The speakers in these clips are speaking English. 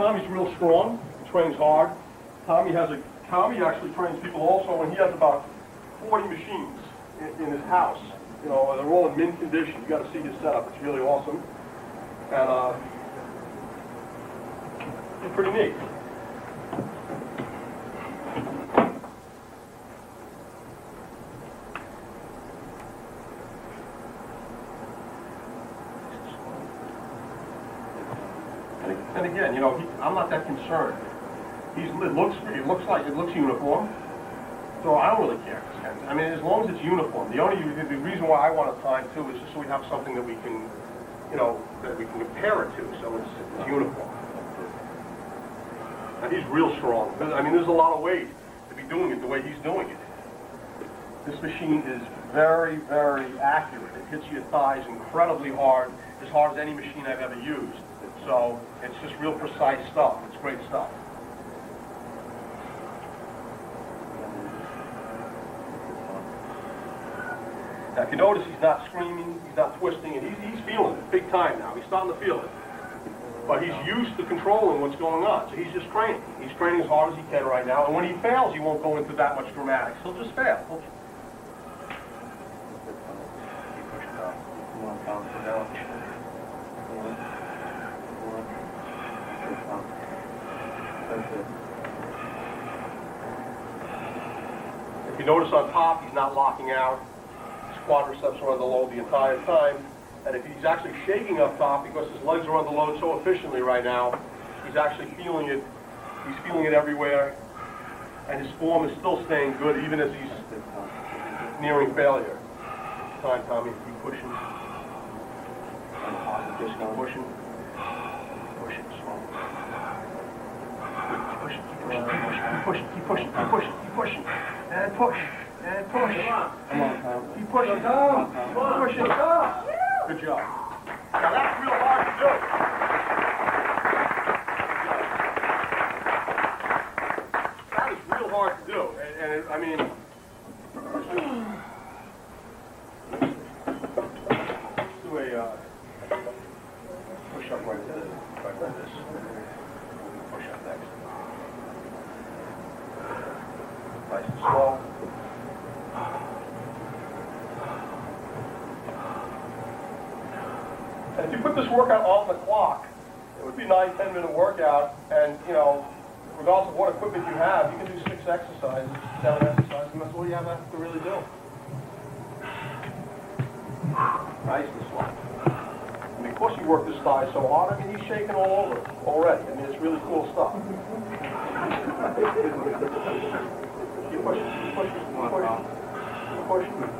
Tommy's real strong. He trains hard. Tommy actually trains people also, and he has about 40 machines in his house. You know, they're all in mint condition. You got to see his setup. It's really awesome, and it's pretty neat. And again, you know, I'm not that concerned. It looks uniform, so I don't really care. I mean, as long as it's uniform. The reason why I want a time too is just so we have something that we can, you know, that we can compare it to. So it's uniform. And he's real strong. I mean, there's a lot of ways to be doing it the way he's doing it. This machine is very, very accurate. It hits your thighs incredibly hard as any machine I've ever used. So it's just real precise stuff. It's great stuff. Now, if you notice, he's not screaming, he's not twisting, and he's feeling it big time now. He's starting to feel it. But he's used to controlling what's going on, so he's just training. He's training as hard as he can right now, and when he fails, he won't go into that much dramatics. He'll just fail. If you notice on top, he's not locking out. His quadriceps are under load the entire time. And if he's actually shaking up top because his legs are under load so efficiently right now, he's actually feeling it. He's feeling it everywhere. And his form is still staying good even as he's nearing failure. Time, Tommy. Keep pushing. Just keep pushing. Push it slow. Keep pushing, keep pushing, keep pushing, keep pushing, keep pushing. And push. And push. Come on, Tom. Keep pushing. Come on. Push it. Good job. Now that's real hard to do. That is real hard to do. And I mean, do a push-up right like this. Push-up next. Nice and slow. And if you put this workout on the clock, it would be a 9-10 minute workout, and you know, regardless of what equipment you have, you can do 6 exercises, 7 exercises, and that's all you have to really do. Nice and slow. And because you work this thigh so hard, I mean, he's shaking all over already. I mean, it's really cool stuff. Keep pushing, keep pushing, keep pushing, keep pushing.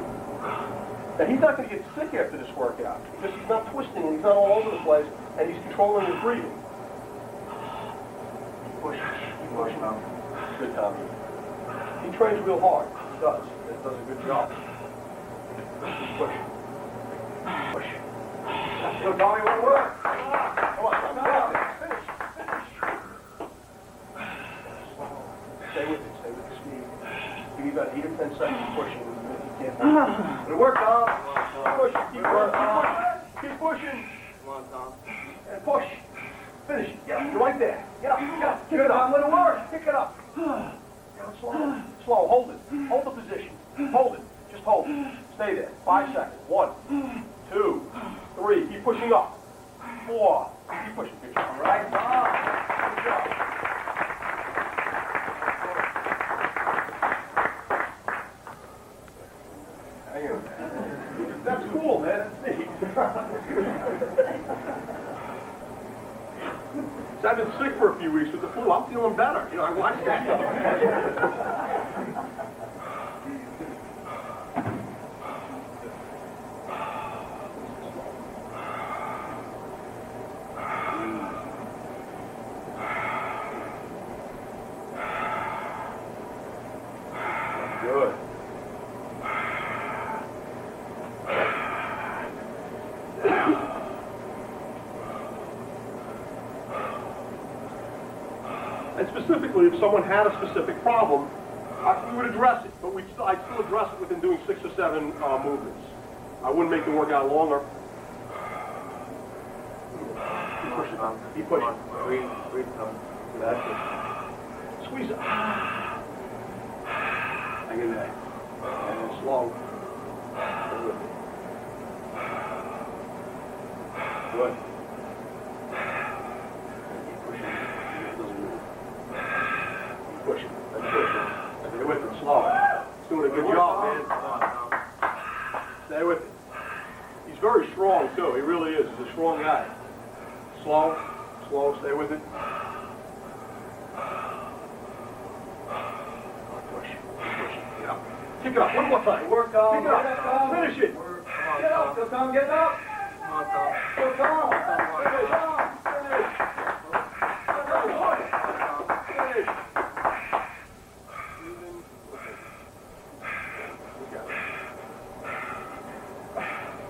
Now, he's not going to get sick after this workout because he's not twisting and he's not all over the place and he's controlling his breathing. Keep pushing, keep pushing. Good, Tommy. He trains real hard. He does. He does a good job. Keep pushing. Push. Go, Tommy, one more. Come on, Tommy. Finish. Stay with it. Stay with the speed. Give me about 8 or 10 seconds pushing. It'll work, Tom. Keep pushing. Keep pushing. Keep pushing. Come on, Tom. And push. Finish. Yeah, you're right there. Get up. Get up. Pick it up. Let it work. Pick it up. Down slow. Slow. Hold it. Hold the position. Hold it. Just hold it. Stay there. 5 seconds. 1, 2, 3. Keep pushing up. 4. Keep pushing. Good job. All right. Good job. That's cool, man. That's neat. So I've been sick for a few weeks with the flu. I'm feeling better. You know, I watched that. Good. And specifically, if someone had a specific problem, we would address it, but I'd still address it within doing 6 or 7 movements. I wouldn't make the workout longer. Push it. Keep pushing. Breathe, Tom. That's it. Squeeze it. Hang in there. And slow. Good. Keep pushing. It doesn't move. Keep pushing. That's good. Stay with it. Slow. He's doing a good job, man. Stay with it. He's very strong, too. He really is. He's a strong guy. Slow. Slow. Stay with it. Push. Push. Get up. Kick it up. One more time. Work on. Kick it up. Finish it. Get up. Go, Tom. Get up. Come on, Tom. Go, Tom. Finish. Finish. Finish.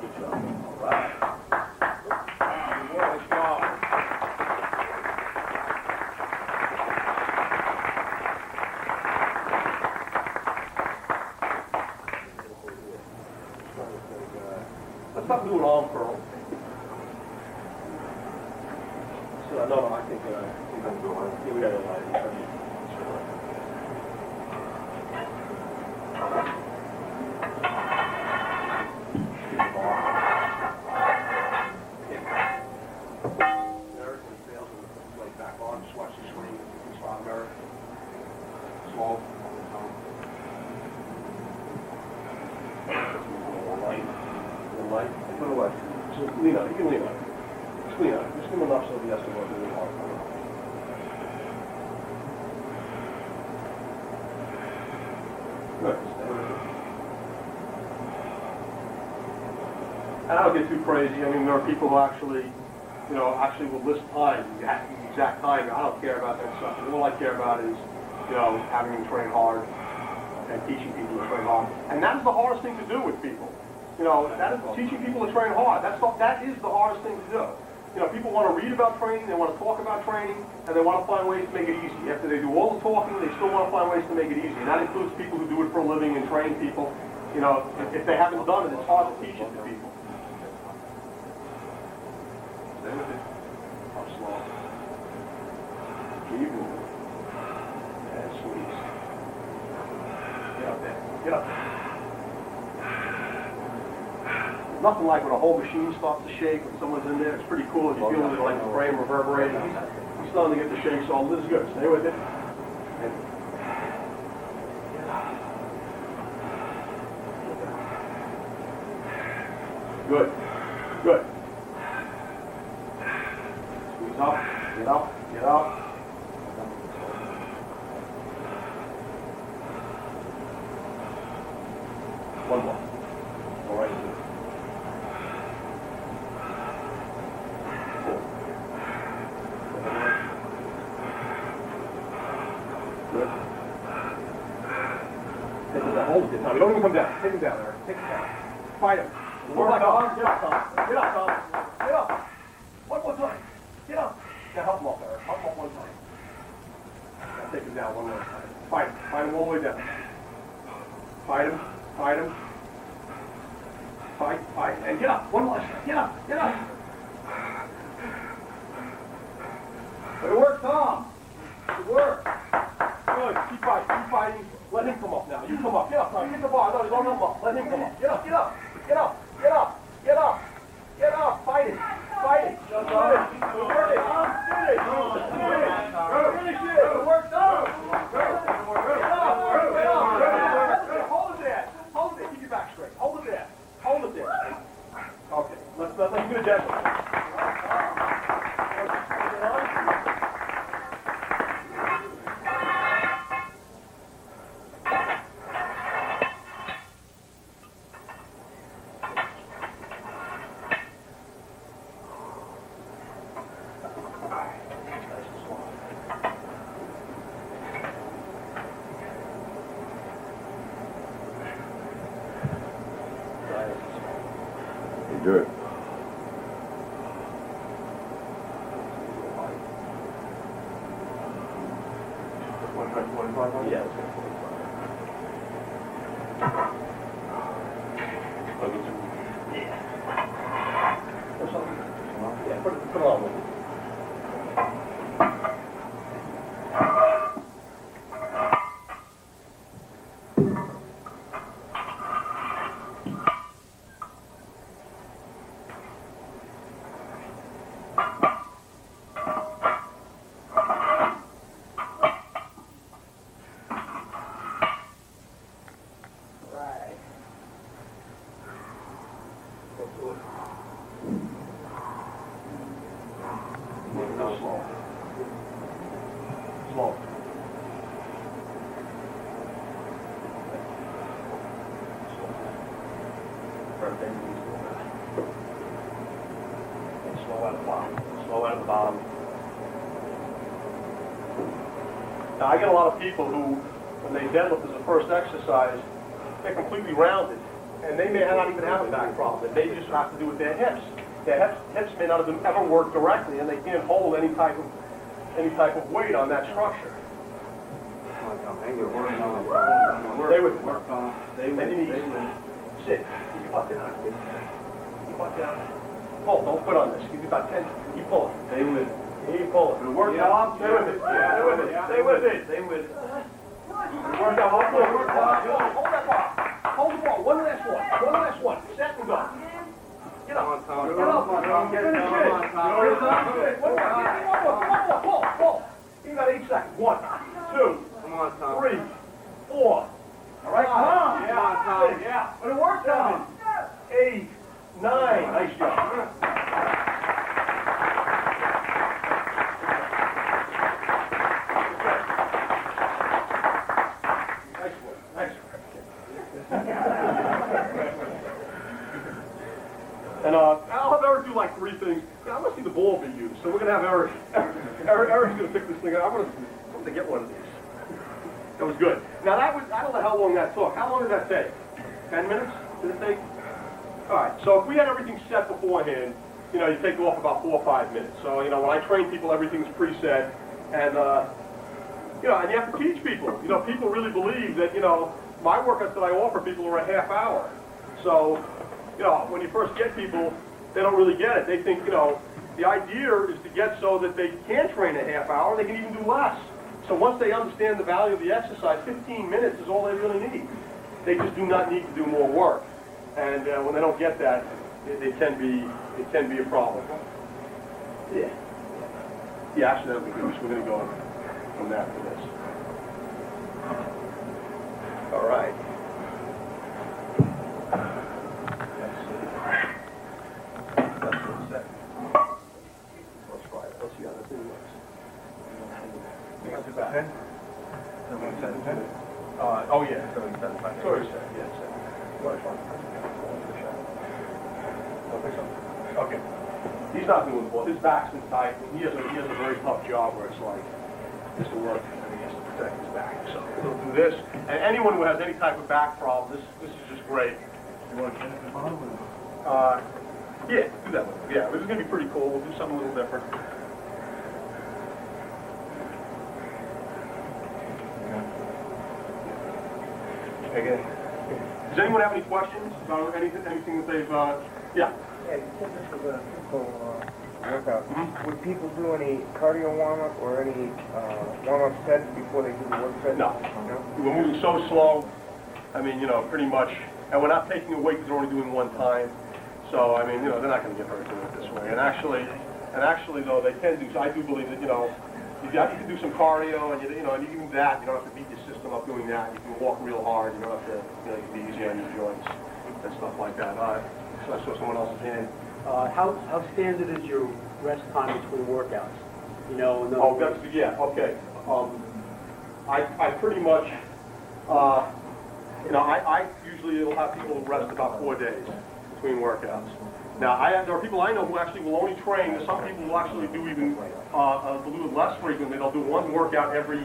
Good job. All right. Nice job. Let's not do an arm curl. So, no, I think I'm doing it. We got it right. Just watch the swing. Spot America. Slow. Light. Light. Put it away. Just lean on it. You can lean on it. Just lean on it. Just give him enough so he has to work really hard. Good. Stay with it. And I don't get too crazy. I mean, there are people who actually will list time, the exact time. I don't care about that stuff. All I care about is, having them train hard and teaching people to train hard. And that is the hardest thing to do with people. That is teaching people to train hard. That is the hardest thing to do. People want to read about training, they want to talk about training, and they want to find ways to make it easy. After they do all the talking, they still want to find ways to make it easy. And that includes people who do it for a living and train people. If they haven't done it, it's hard to teach it to people. Stay with it. Up slow. Keep moving. And squeeze. Get up there. Get up. Nothing like when a whole machine starts to shake when someone's in there. It's pretty cool if you feel it like the frame reverberating. He's starting to get the shake, so this is good. Stay with it. And good. Good. Squeeze up. Get up. Get up. One more. All right. Good. Take it down. Hold it. Now, don't even come down. Take him down there. Take him down. Fight him. Work like a Get up, Tom. Get up, Tom. Get up. One more time. Get up. Now help him up there. Help him up one time. Now take him down one more time. Fight him. Fight him all the way down. Fight him. Fight him. Fight. Fight. And get up. One more time. Get up. Get up. Good work, Tom. Good work. Good. Keep fighting. Keep fighting. Let him come up now. You come up. Get up. Tom. Get the bar. No, don't come up. Let him come up. Get up. Get up. Get up. Get up. Get up. Get up. Fight it. Fight it. Good. Good work. Finish. Finish. Finish it. Good work, Tom. Get up. Get up. Hold it there. Hold it there. Keep your back straight. Hold it there. Hold it there. Okay. Let's do a gentle. Good. Yeah. Yeah, put it on with it. turn, then release the back. And slow out of the bottom. Slow out of the bottom. Now, I get a lot of people who, when they deadlift as a first exercise, they're completely rounded. And they may not even have a back problem. They just have to do with their hips. Their hips may not have ever worked directly, and they can't hold any type of weight on that structure. Stay with it. Stay with it. Sit. Keep your butt down. Keep your butt down. Pull. Don't put on this. Give you about 10. Keep pulling. Stay with it. Keep pulling. It'll work out. Stay with it. Stay with it. Stay with it. Stay with it. Work out. Hold that bar. Hold the ball. One last one. One last one. Set and go. Get up. Get up. Finish it. One more. Pull. You got 8 seconds. 1, 2, 3, 4. All right, come on. Come on, Tom. Yeah. But it works, Tom. 8, 9. Nice job. And I'll have Eric do like 3 things. I want to see the ball be used. So we're going to have Eric. Eric's going to pick this thing up. I'm going to get one of these. That was good. Now that was, I don't know how long that took. How long did that take? 10 minutes? Did it take? All right. So if we had everything set beforehand, you take off about 4 or 5 minutes. So, when I train people, everything's preset. And, and you have to teach people. People really believe that, my workouts that I offer people are a half hour. So, when you first get people, they don't really get it. They think, the idea is to get so that they can train a half hour, they can even do less. So once they understand the value of the exercise, 15 minutes is all they really need. They just do not need to do more work. And when they don't get that, it can be a problem. Yeah. Yeah, actually that'll be good. So we're going to go from that to this. All right. Let's see how that thing works. Oh yeah. Sorry, yes. Okay. He's not doing the ball. His back's been tight. He has a very tough job where it's like just to work and he has to protect his back. So he'll do this. And anyone who has any type of back problem, this is just great. You want to get it in the bottom? Yeah, do that one. Yeah, this is gonna be pretty cool. We'll do something a little different. Okay. Does anyone have any questions about anything that they've, yeah? Yeah, you said this was a simple workout. Mm-hmm. Would people do any cardio warm-up or any warm-up sets before they do the work set? No. We're moving so slow. I mean, pretty much, and we're not taking a weight because we're only doing one time. So, I mean, they're not going to get hurt doing it this way. And actually, though, they can do, so I do believe that, you can do some cardio, and, and even that, you don't have to beat your system up doing that. You can walk real hard. You don't have to, you can be easy on your joints and stuff like that. So I saw someone else's hand. How standard is your rest time between workouts? Yeah, okay. I pretty much, I usually will have people rest about 4 days between workouts. Now, there are people I know who actually will only train. Some people will actually do even they'll do it less frequently. They'll do one workout every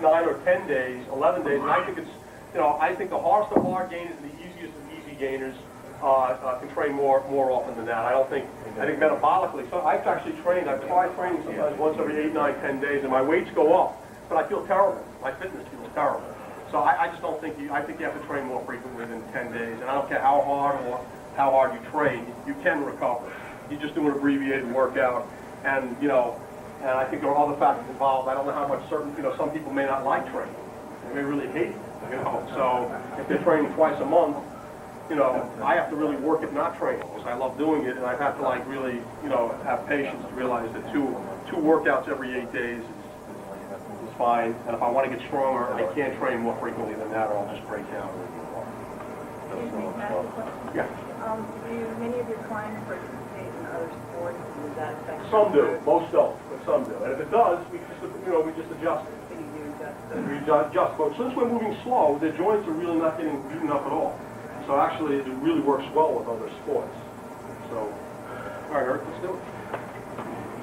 9 or 10 days, 11 days. And I think it's, I think the hardest of hard gainers and the easiest of easy gainers can train more often than that. I think metabolically. So I've actually trained. I've tried training sometimes once every 8, 9, 10 days, and my weights go up, but I feel terrible. My fitness feels terrible. So I just don't think I think you have to train more frequently than 10 days. And I don't care how hard you train, you can recover. You just do an abbreviated workout, and and I think there are other factors involved. I don't know how much some people may not like training. They may really hate it. So if they're training twice a month, I have to really work at not training because I love doing it, and I have to really have patience to realize that two workouts every 8 days is fine. And if I want to get stronger, I can't train more frequently than that, or I'll just break down. Yeah. Do many of your clients participate in other sports? Does that affect Some do, most don't, but some do. And if it does, we just adjust it. So you do adjust We adjust. But since we're moving slow, the joints are really not getting beaten up at all. So actually, it really works well with other sports. So, all right, Eric, let's do it.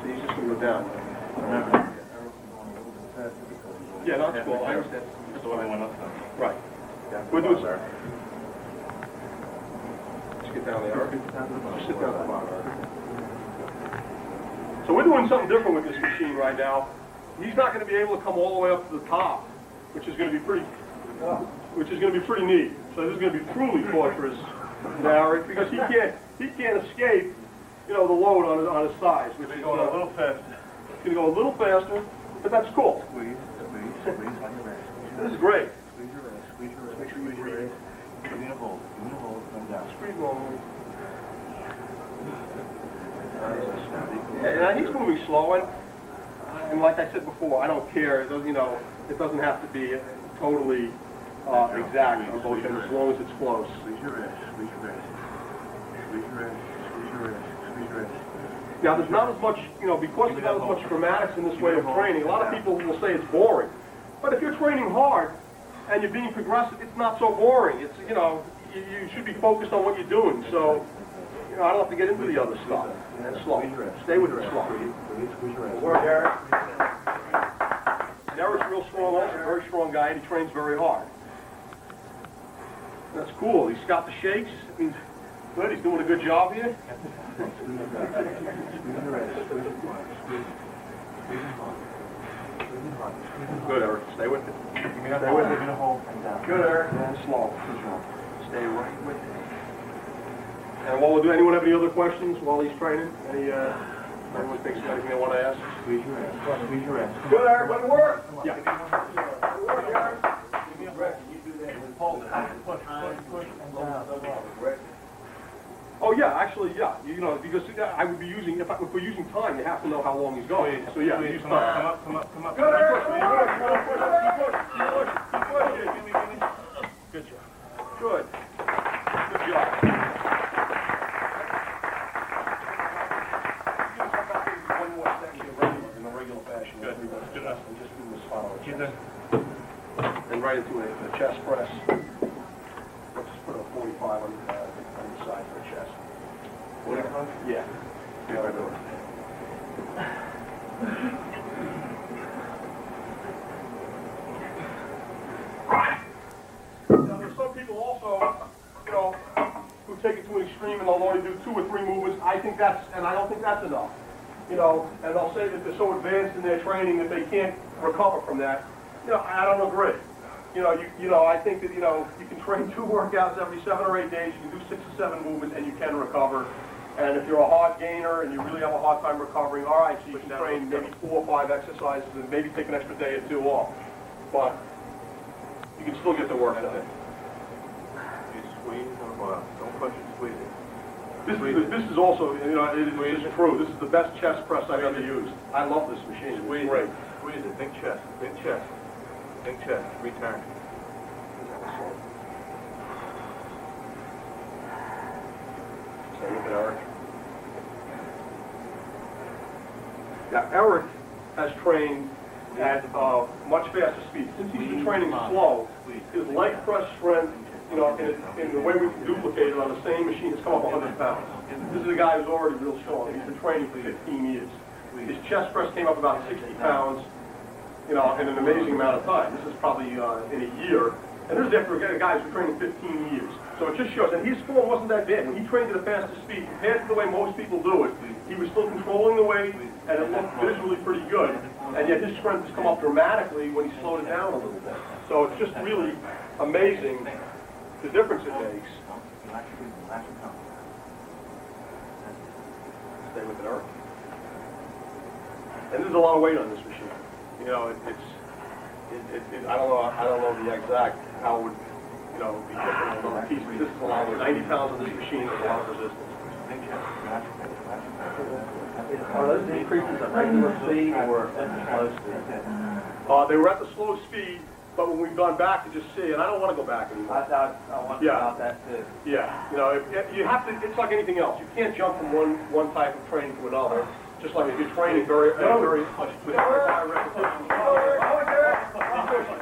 So he's just going to go down. Yeah, no, that's cool. I understand. That's why I went up. Right. We'll do it, sir. Just get down there, Eric. Just sit down at the bottom, Eric. So we're doing something different with this machine right now. He's not going to be able to come all the way up to the top, which is going to be pretty neat. So this is going to be truly torturous now, Eric, because he can't escape, you know, the load on his sides. Which is going a little faster. It's going to go a little faster, but that's cool. Squeeze on your wrist. This is great. Squeeze your wrist. Make sure you breathe. Give me a hold. Come down. Squeeze normally. And he's moving slow, and like I said before, I don't care. It doesn't, you know, it doesn't have to be totally exact on both ends, as long as it's close. Squeeze your wrist. Squeeze your wrist. Squeeze your wrist. Squeeze your wrist. Squeeze your wrist. Now, there's not as much, you know, because there's not as much dramatics in this way of training. A lot of people will say it's boring, but if you're training hard and you're being progressive, it's not so boring. It's, you know, you should be focused on what you're doing. So, you know, I don't have to get into the other stuff. And slow. Stay with it slow. Work, Eric. Eric's real strong also, very strong guy, and he trains very hard. That's cool. He's got the shakes. It means good. He's doing a good job here. Good, Eric. Stay with it. Stay with it. Good, Eric. And slow. Stay right with it. And what we'll do, anyone have any other questions while he's training? Anyone thinks of anything they want to ask? Squeeze your wrist. Squeeze your wrist. Good, Eric. Good work. Yeah. Good work, Eric. Give me a breath. You do that. Hold it. Push and down. Oh yeah, actually yeah. You know, because I would be using if we're using time, you have to know how long he's going. So yeah, use time. Come up. Good, Eric. Keep pushing. Good job. Good. Good job. One more section in a regular fashion. Good. Good enough. And just do this follow. And right into a chest press. Let's just put a 45 on the side for a chest. 45? Yeah. Yeah, right over. Now, there's some people also, you know, who take it to an extreme and they'll only do 2 or 3 movements. I think that's, and I don't think that's enough. You know, and they'll say that they're so advanced in their training that they can't recover from that. You know, I don't agree. You know, I think that, you know, you can train 2 workouts every 7 or 8 days. You can do 6 or 7 movements, and you can recover. And if you're a hard gainer and you really have a hard time recovering, all right, so you can train maybe 4 or 5 exercises and maybe take an extra day or 2 off. But you can still get the work done. You squeeze on the bottom. Don't push it. Squeeze it. This is also, you know, it is true. This is the best chest press I've ever used. I love this machine. It's great. Squeeze it. Big chest. Big chest. Big chest. Return. Stay with it, Eric. Now, Eric has trained at much faster speed. Since he's been training slow, his leg press strength, you know, in the way we can duplicate it on the same machine, has come up 100 pounds. This is a guy who's already real strong. He's been training for 15 years. His chest press came up about 60 pounds, you know, in an amazing amount of time. This is probably in a year. And this is after a guy who's been training 15 years. So it just shows, and his form wasn't that bad. When he trained at a faster speed, compared to the way most people do it, he was still controlling the weight, and it looked visually pretty good. And yet his strength has come up dramatically when he slowed it down a little bit. So it's just really amazing the difference it makes. Stay with it, Eric. And there's a lot of weight on this machine. You know, I don't know the exact how it would, you know, be different on the piece. This is a lot of 90 pounds on this machine. There's a lot of resistance. Are those increases at regular speed or at the slow speed? They were at the slow speed, but when we've gone back to just see, and I don't want to go back anymore. I wonder about that too. Yeah, you know, you have to. It's like anything else. You can't jump from one type of training to another. Just like if you're training very much with high repetition.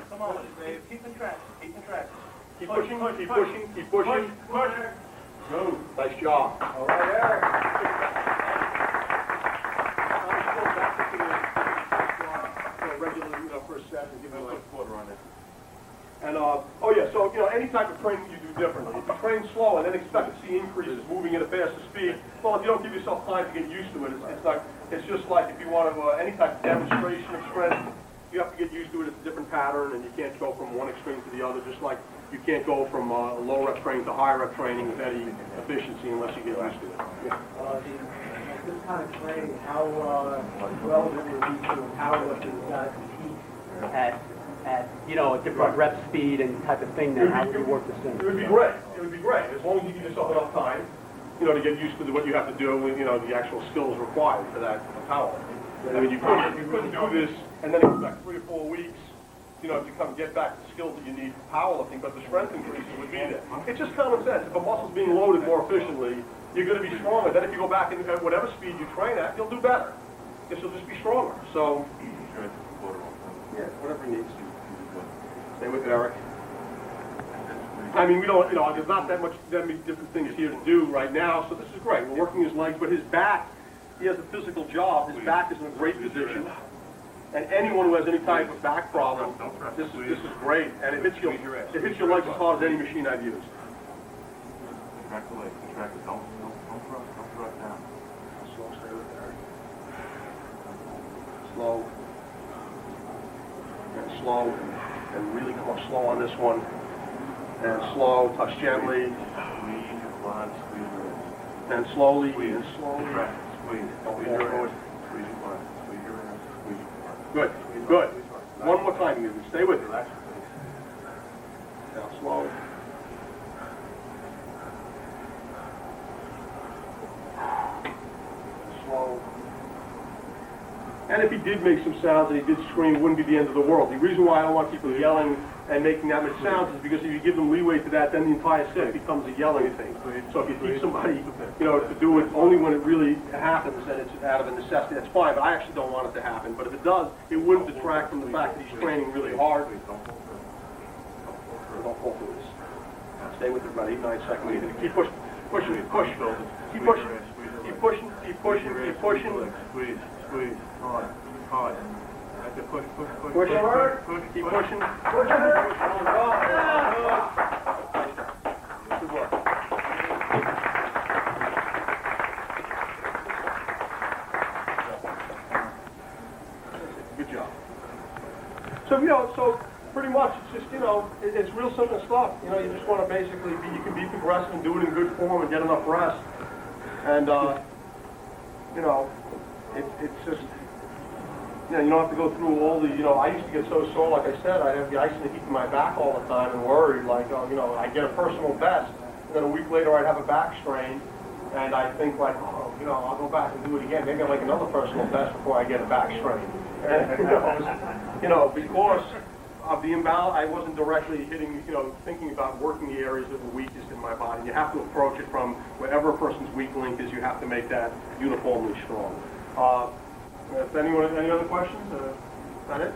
Come on, Dave. Keep the track. Keep the track. Keep pushing, keep pushing, keep pushing. Push. Good. Nice job. All right, Eric. Regularly, first set and give it like a quarter on it. And, oh yeah, so, any type of training you do differently. If you train slow and then expect to see increases moving at a faster speed, well, if you don't give yourself time to get used to it, it's just like if you want to, any type of demonstration of strength, you have to get used to it. It's a different pattern, and you can't go from one extreme to the other, just like you can't go from low rep training to high rep training with any efficiency unless you get used to it. Yeah. This kind of training, how relevant would it be to a powerlifter who's got to compete at a different rep speed and type of thing? Then how would you work this in? It would be great. It would be great as long as you give yourself enough time, to get used to what you have to do with, the actual skills required for that powerlifting. I mean, you couldn't do this and then expect 3 or 4 weeks, to get back the skills that you need for powerlifting, but the strength increases would be there. It's just common sense. If a muscle's being loaded more efficiently, you're going to be stronger. Then if you go back and at whatever speed you train at, you'll do better. Because you'll just be stronger. So, yeah, whatever he needs to. Stay with it, Eric. I mean, we don't, there's not that many different things here to do right now, so this is great. We're working his legs, but his back, he has a physical job. His back is in a great position. And anyone who has any type of back problem, this is great. And it hits your legs as hard as any machine I've used. Contract the leg, contract it. Don't thrust down. Slow, stay with it, Eric. Slow. And slow. And really come up slow on this one. And slow, touch gently. Squeeze your quads, squeeze your wrist. And slowly, and slowly. Contract, squeeze. Don't Squeeze fall your forward. wrist. Squeeze your quads. Squeeze your wrist. Squeeze your quads. Good, good. One more time, you stay with it. Relax your face. Now slow. Slow. And if he did make some sounds and he did scream, it wouldn't be the end of the world. The reason why I don't want people yelling and making that much sounds is because if you give them leeway to that, then the entire set becomes a yelling thing. So if you teach somebody, to do it only when it really happens and it's out of a necessity, that's fine. But I actually don't want it to happen. But if it does, it wouldn't detract from the fact that he's training really hard. Don't fall through this. Stay with it about 8, 9 seconds. Keep pushing, pushing, push. Keep pushing, keep pushing, keep pushing, keep pushing. Squeeze, squeeze, hard, hard. Have to push, push, push. Push hard. Push, Keep push. pushing. Push hard. Good work. Good job. So pretty much it's just, it's real simple stuff. You just want to basically you can be progressive and do it in good form and get enough rest. And, it's just, you don't have to go through all the, I used to get so sore, like I said, I'd have the ice in the heat in my back all the time and worried, like, I'd get a personal best, and then a week later I'd have a back strain, and I'd think like, I'll go back and do it again, maybe I'll make another personal best before I get a back strain. And, because of the imbalance, I wasn't directly hitting, thinking about working the areas that were weakest in my body. You have to approach it from wherever a person's weak link is, you have to make that uniformly strong. If any other questions? Is that it?